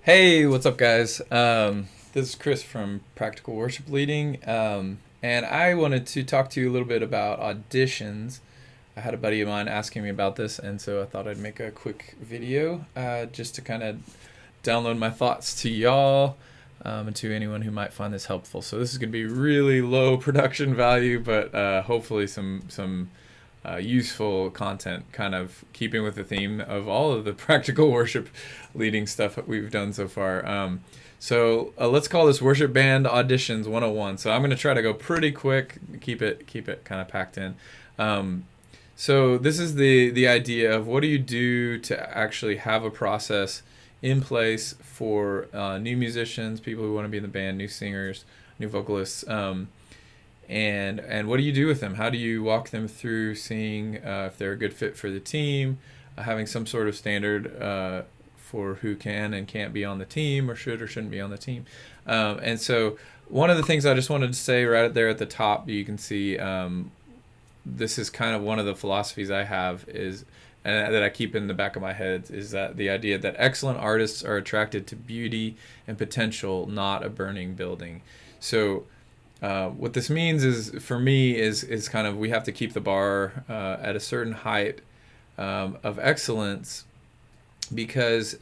Hey, what's up, guys? This is Chris from Practical Worship Leading, and I wanted to talk to you a little bit about auditions. I had a buddy of mine asking me about this, and so I thought I'd make a quick video just to kind of download my thoughts to y'all and to anyone who might find this helpful. So this is going to be really low production value, but hopefully some useful content, kind of keeping with the theme of all of the practical worship leading stuff that we've done so far. So let's call this Worship Band Auditions 101. So I'm going to try to go pretty quick, keep it kind of packed in. So this is the idea of what do you do to actually have a process in place for new musicians, people who want to be in the band, new singers, new vocalists. And what do you do with them? How do you walk them through seeing if they're a good fit for the team, having some sort of standard for who can and can't be on the team or should or shouldn't be on the team? And so one of the things I just wanted to say right there at the top, you can see this is kind of one of the philosophies I have is, and that I keep in the back of my head, is that the idea that excellent artists are attracted to beauty and potential, not a burning building. So what this means is, for me, is kind of we have to keep the bar at a certain height of excellence, because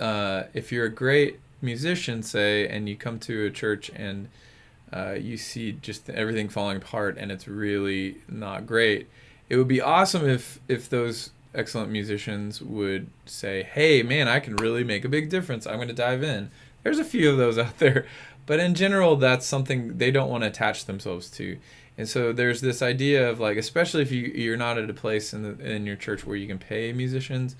if you're a great musician, say, and you come to a church and you see just everything falling apart and it's really not great, it would be awesome if those excellent musicians would say, hey, man, I can really make a big difference. I'm going to dive in. There's a few of those out there. But in general, that's something they don't want to attach themselves to. And so there's this idea of, like, especially if you're not at a place in your church where you can pay musicians,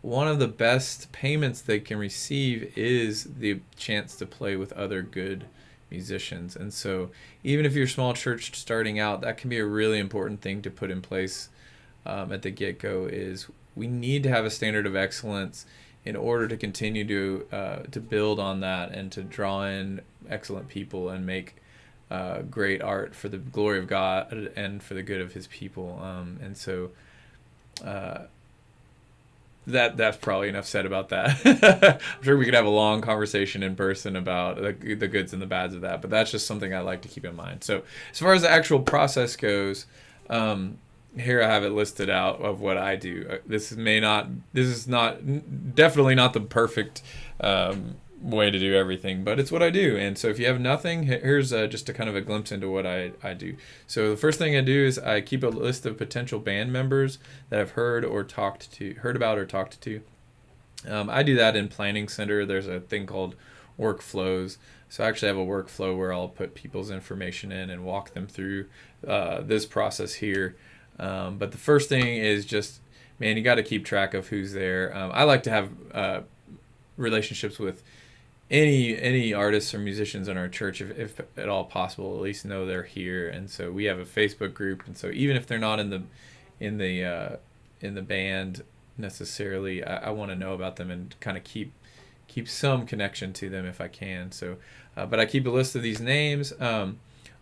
one of the best payments they can receive is the chance to play with other good musicians. And so even if you're a small church starting out, that can be a really important thing to put in place at the get-go. Is we need to have a standard of excellence in order to continue to build on that and to draw in excellent people and make great art for the glory of God and for the good of His people. And so that's probably enough said about that. I'm sure we could have a long conversation in person about the goods and the bads of that, but that's just something I like to keep in mind. So as far as the actual process goes, here I have it listed out of what I do. This is definitely not the perfect way to do everything, but it's what I do. And so if you have nothing, here's just a kind of a glimpse into what I do. So the first thing I do is I keep a list of potential band members that I've heard about or talked to. I do that in Planning Center. There's a thing called workflows. So I actually have a workflow where I'll put people's information in and walk them through this process here. But the first thing is just, man, you got to keep track of who's there. I like to have relationships with any artists or musicians in our church, if at all possible, at least know they're here. And so we have a Facebook group, and so even if they're not in the band necessarily, I want to know about them and kind of keep some connection to them if I can. So, but I keep a list of these names.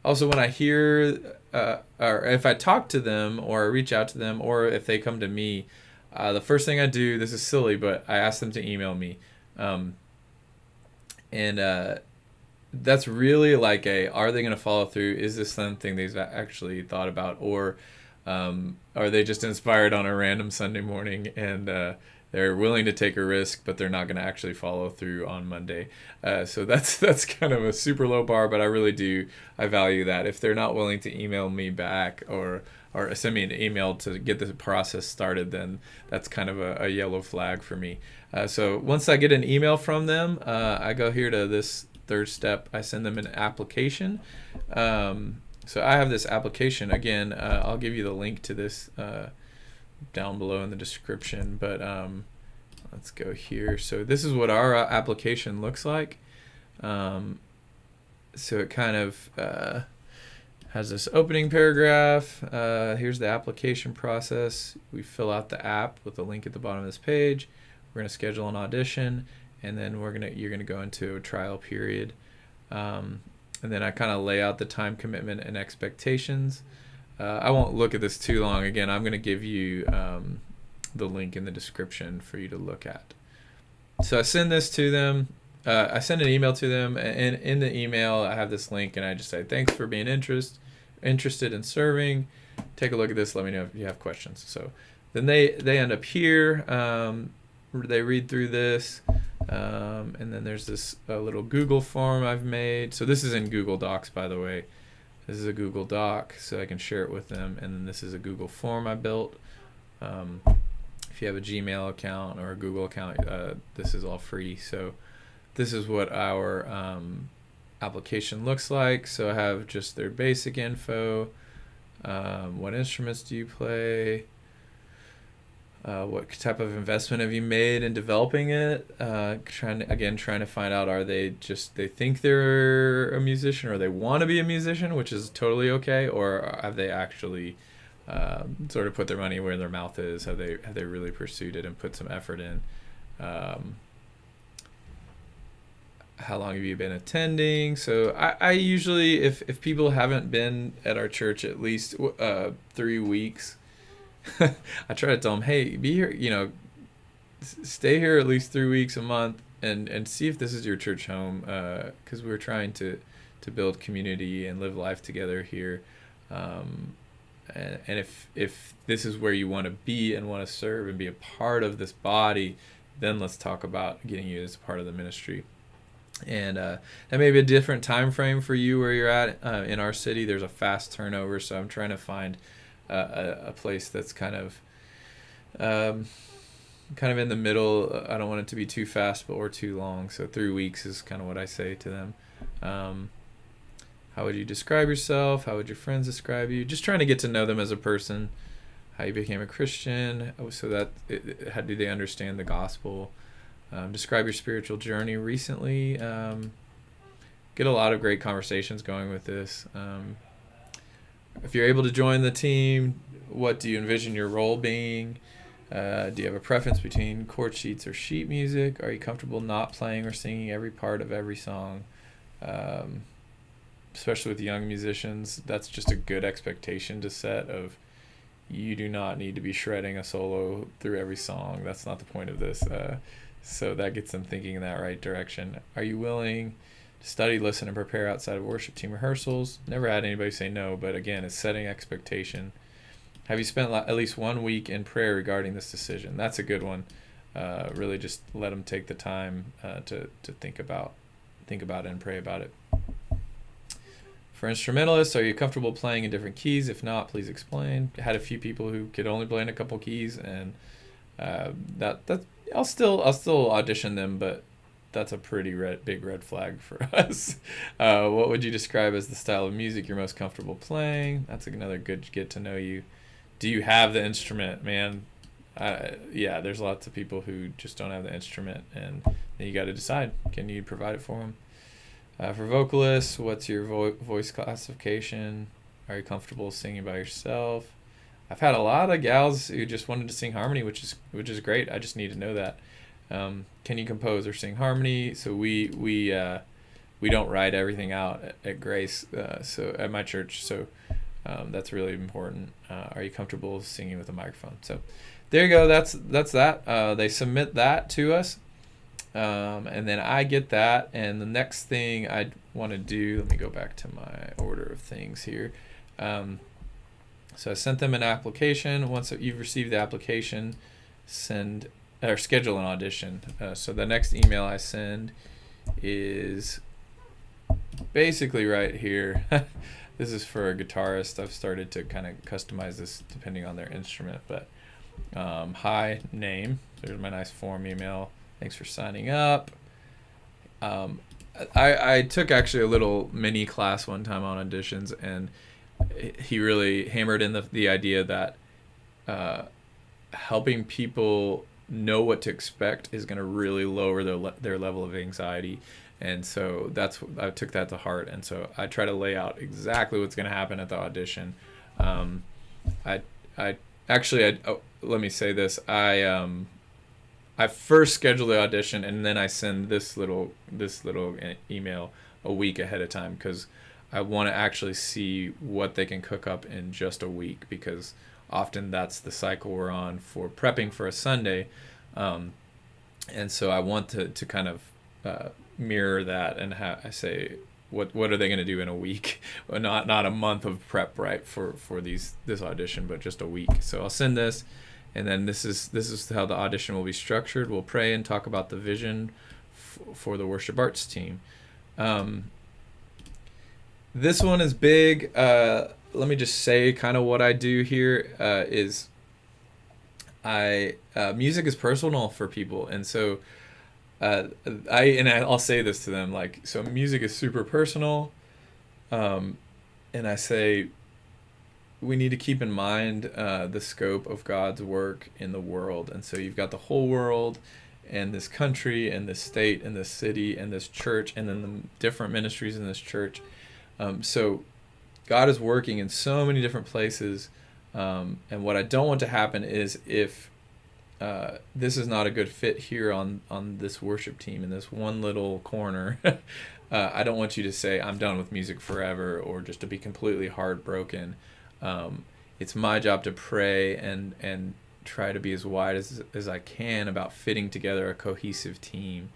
Also, when I hear or if I talk to them or reach out to them, or if they come to me, the first thing I do, this is silly, but I ask them to email me. And that's really like are they going to follow through? Is this something they've actually thought about? Or are they just inspired on a random Sunday morning and they're willing to take a risk, but they're not going to actually follow through on Monday? So that's kind of a super low bar, but I value that. If they're not willing to email me back or send me an email to get the process started, then that's kind of a yellow flag for me. So once I get an email from them, I go here to this third step. I send them an application. So I have this application. Again, I'll give you the link to this down below in the description, but let's go here. So this is what our application looks like. So it kind of has this opening paragraph. Here's the application process. We fill out the app with the link at the bottom of this page. We're going to schedule an audition, and then you're gonna go into a trial period. And then I kind of lay out the time commitment and expectations. I won't look at this too long. Again, I'm going to give you the link in the description for you to look at. So I send this to them. I send an email to them, and in the email I have this link, and I just say thanks for being interested in serving. Take a look at this. Let me know if you have questions. So then they end up here. They read through this, and then there's this little Google form I've made. So this is in Google Docs, by the way. This is a Google Doc, so I can share it with them. And then this is a Google form I built. If you have a Gmail account or a Google account, this is all free. So this is what our application looks like. So I have just their basic info. What instruments do you play? What type of investment have you made in developing it? Trying to find out, are they think they're a musician, or they want to be a musician, which is totally okay, or have they actually sort of put their money where their mouth is? Have they really pursued it and put some effort in? How long have you been attending? So I usually, if people haven't been at our church at least 3 weeks, I try to tell them, hey, be here, stay here at least 3 weeks a month, and see if this is your church home, because we're trying to build community and live life together here. And if this is where you want to be and want to serve and be a part of this body, then let's talk about getting you as a part of the ministry. And that may be a different time frame for you where you're at. In our city, there's a fast turnover, so I'm trying to find a place that's kind of in the middle. I don't want it to be too fast or too long. So 3 weeks is kind of what I say to them. How would you describe yourself? How would your friends describe you? Just trying to get to know them as a person. How you became a Christian, so that how do they understand the gospel? Describe your spiritual journey recently. Get a lot of great conversations going with this. If you're able to join the team, what do you envision your role being? Do you have a preference between chord sheets or sheet music? Are you comfortable not playing or singing every part of every song? Especially with young musicians, that's just a good expectation to set of, you do not need to be shredding a solo through every song. That's not the point of this. So that gets them thinking in that right direction. Are you willing to study, listen, and prepare outside of worship team rehearsals? Never had anybody say no, but again, it's setting expectation. Have you spent at least 1 week in prayer regarding this decision? That's a good one. Really just let them take the time to think about it and pray about it. For instrumentalists, are you comfortable playing in different keys? If not, please explain. I had a few people who could only play in a couple keys, and that I'll still audition them, but that's a pretty big red flag for us. What would you describe as the style of music you're most comfortable playing? That's another good get to know you. Do you have the instrument, man? Yeah, there's lots of people who just don't have the instrument, and then you got to decide, can you provide it for them? For vocalists, what's your voice classification? Are you comfortable singing by yourself? I've had a lot of gals who just wanted to sing harmony, which is great. I just need to know that. Can you compose or sing harmony? So we don't write everything out at Grace, so at my church. So that's really important. Are you comfortable singing with a microphone? So there you go. That's that. They submit that to us. And then I get that, and the next thing I want to do, let me go back to my order of things here. So I sent them an application. Once you've received the application, schedule an audition. So the next email I send is basically right here. This is for a guitarist. I've started to kind of customize this depending on their instrument, but hi, name. There's my nice form email. Thanks for signing up. I took actually a little mini class one time on auditions, and he really hammered in the idea that helping people know what to expect is going to really lower their level of anxiety. And so I took that to heart, and so I try to lay out exactly what's going to happen at the audition. Let me say this. I first schedule the audition, and then I send this little email a week ahead of time, because I want to actually see what they can cook up in just a week, because often that's the cycle we're on for prepping for a Sunday. And so I want to kind of mirror that, and I say, what are they going to do in a week? Well, not a month of prep, right, for this audition, but just a week. So I'll send this, and then this is how the audition will be structured. We'll pray and talk about the vision for the worship arts team. This one is big. Let me just say kind of what I do here is music is personal for people, and so I'll say this to them, like, so music is super personal, and I say we need to keep in mind the scope of God's work in the world, and so you've got the whole world, and this country, and this state, and this city, and this church, and then the different ministries in this church. So God is working in so many different places, and what I don't want to happen is if this is not a good fit here on this worship team in this one little corner, I don't want you to say, I'm done with music forever, or just to be completely heartbroken. It's my job to pray and try to be as wide as I can about fitting together a cohesive team.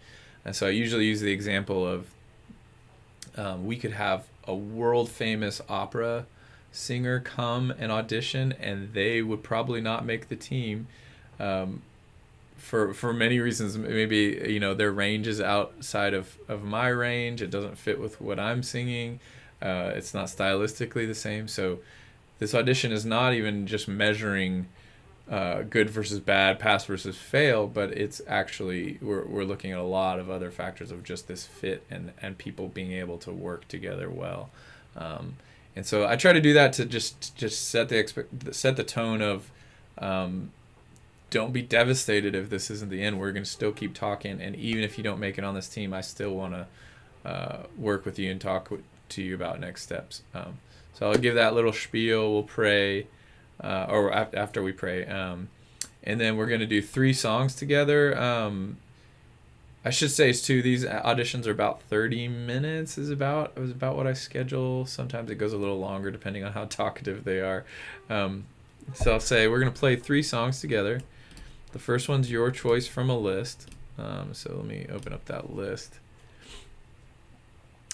And so I usually use the example of we could have a world famous opera singer come and audition, and they would probably not make the team for many reasons. Maybe their range is outside of my range. It doesn't fit with what I'm singing. It's not stylistically the same. So this audition is not even just measuring good versus bad, pass versus fail, but it's actually we're looking at a lot of other factors of just this fit and people being able to work together well. And so I try to do that to just set the tone of don't be devastated if this isn't the end. We're going to still keep talking, and even if you don't make it on this team, I still want to work with you and talk to you about next steps. So I'll give that little spiel. We'll pray, or after we pray, and then we're going to do 3 songs together. I should say too, these auditions are about 30 minutes. Is about what I schedule. Sometimes it goes a little longer depending on how talkative they are. So I'll say we're going to play 3 songs together. The first one's your choice from a list. So let me open up that list.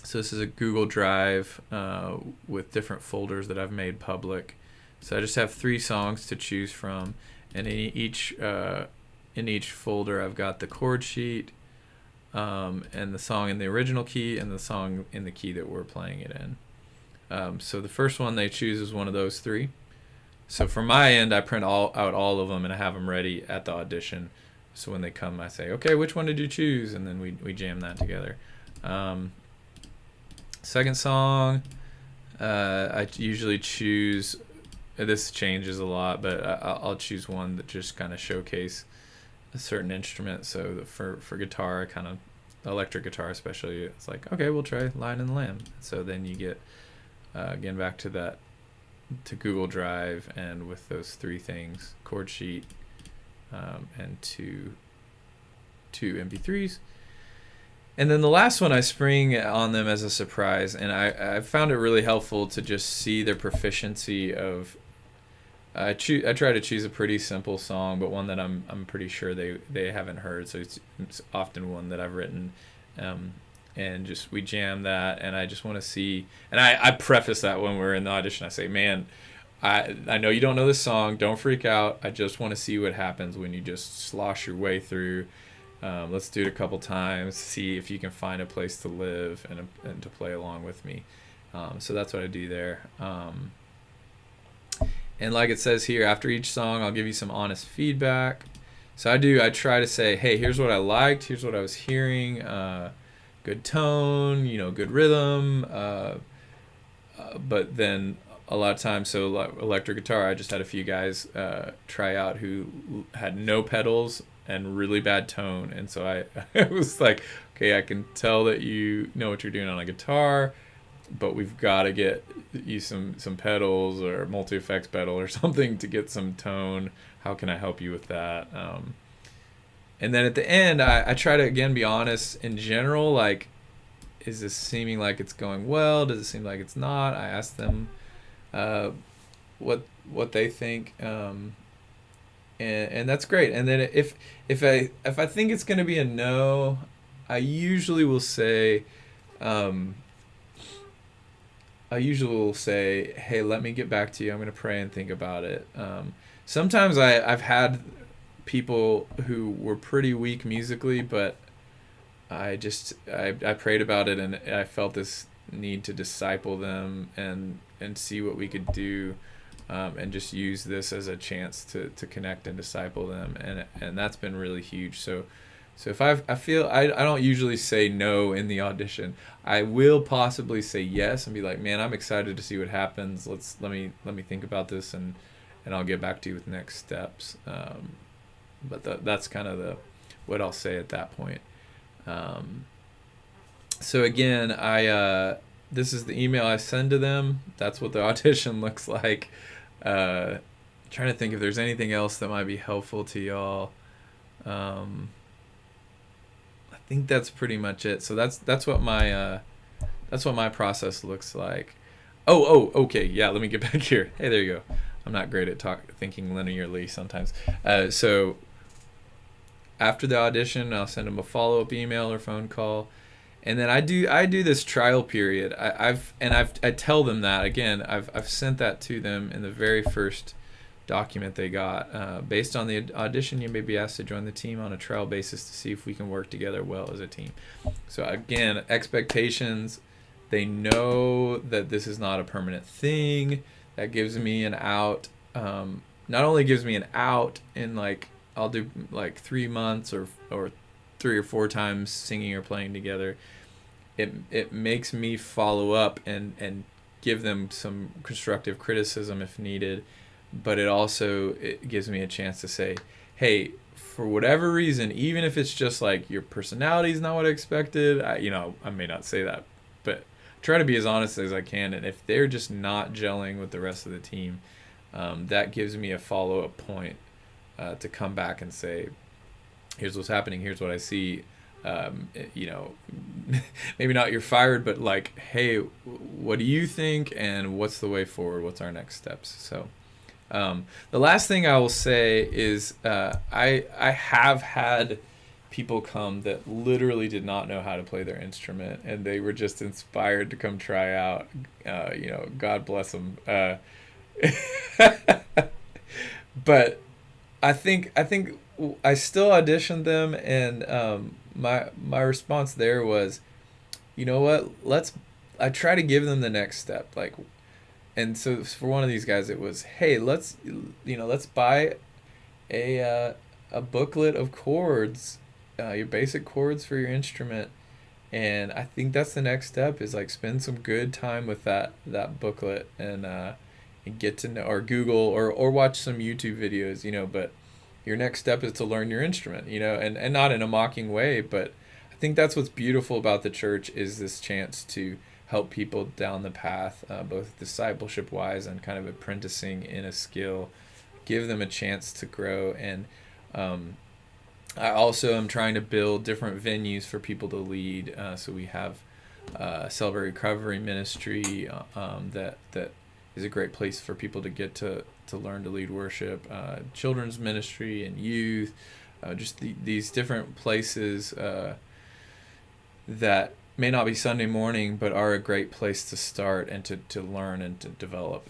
So this is a Google Drive with different folders that I've made public. So I just have 3 songs to choose from, and in each folder I've got the chord sheet, and the song in the original key, and the song in the key that we're playing it in. So the first one they choose is one of those 3. So from my end, I print out all of them, and I have them ready at the audition. So when they come, I say, okay, which one did you choose? And then we jam that together. Second song, I usually choose, this changes a lot, but I'll choose one that just kind of showcase a certain instrument. So for guitar, kind of electric guitar especially, it's like, okay, we'll try Lion and the Lamb. So then you get, again, back to Google Drive, and with those 3 things, chord sheet, and two MP3s. And then the last one I spring on them as a surprise, and I found it really helpful to just see their proficiency of, I try to choose a pretty simple song, but one that I'm pretty sure they haven't heard, so it's often one that I've written, and just we jam that, and I just want to see, and I preface that when we're in the audition. I say, man, I know you don't know this song, don't freak out, I just want to see what happens when you just slosh your way through. Let's do it a couple times, see if you can find a place to live and to play along with me. So that's what I do there. And like it says here, after each song, I'll give you some honest feedback. So I try to say, hey, here's what I liked, here's what I was hearing, good tone, good rhythm, but then a lot of times, so electric guitar, I just had a few guys try out who had no pedals and really bad tone, and so I was like, okay, I can tell that you know what you're doing on a guitar, but we've got to get you some pedals or multi-effects pedal or something to get some tone. How can I help you with that? And then at the end, I try to, again, be honest. In general, like, is this seeming like it's going well? Does it seem like it's not? I ask them what they think, and that's great. And then if I think it's going to be a no, I usually will say, um, hey, let me get back to you. I'm going to pray and think about it. Sometimes I've had people who were pretty weak musically, but I prayed about it, and I felt this need to disciple them and see what we could do, and just use this as a chance to connect and disciple them, and that's been really huge. So if I feel I don't usually say no in the audition. I will possibly say yes and be like, man, I'm excited to see what happens. Let me think about this, and I'll get back to you with next steps. But that's kind of what I'll say at that point. So again, this is the email I send to them. That's what the audition looks like. Trying to think if there's anything else that might be helpful to y'all. I think that's pretty much it. So that's what my process looks like. Okay, yeah. Let me get back here. Hey, there you go. I'm not great at thinking linearly sometimes. So after the audition, I'll send them a follow-up email or phone call, and then I do this trial period. I tell them that again. I've sent that to them in the very first document they got. Based on the audition, you may be asked to join the team on a trial basis to see if we can work together well as a team. So again, expectations. They know that this is not a permanent thing. That gives me an out. Not only gives me an out in like I'll do like 3 months or 3 or 4 times singing or playing together. It makes me follow up and give them some constructive criticism if needed, but it gives me a chance to say, hey, for whatever reason, even if it's just like your personality is not what I expected, I may not say that, but try to be as honest as I can. And if they're just not gelling with the rest of the team, that gives me a follow-up point to come back and say, here's what's happening, here's what I see. Maybe not you're fired, but like, hey, what do you think, and what's the way forward? What's our next steps? So the last thing I will say is I have had people come that literally did not know how to play their instrument, and they were just inspired to come try out. God bless them. But I think I still auditioned them, and my response there was, you know what? I try to give them the next step, like, and so for one of these guys, it was, hey, let's buy a booklet of chords, your basic chords for your instrument, and I think that's the next step, is like spend some good time with that booklet, and get to know, or Google or watch some YouTube videos, but your next step is to learn your instrument, and not in a mocking way, but I think that's what's beautiful about the church, is this chance to help people down the path, both discipleship wise and kind of apprenticing in a skill, give them a chance to grow. And I also am trying to build different venues for people to lead. So we have Celebrate Recovery Ministry that is a great place for people to get to learn to lead worship, children's ministry and youth, just these different places that may not be Sunday morning, but are a great place to start and to learn and to develop.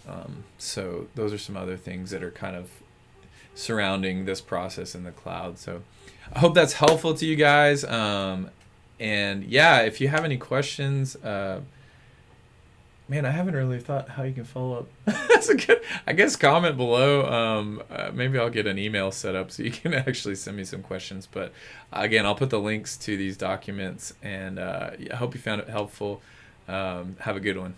So those are some other things that are kind of surrounding this process in the cloud. So I hope that's helpful to you guys. And yeah, if you have any questions, man, I haven't really thought how you can follow up. That's a good, I guess, comment below. Maybe I'll get an email set up so you can actually send me some questions. But again, I'll put the links to these documents, and I hope you found it helpful. Have a good one.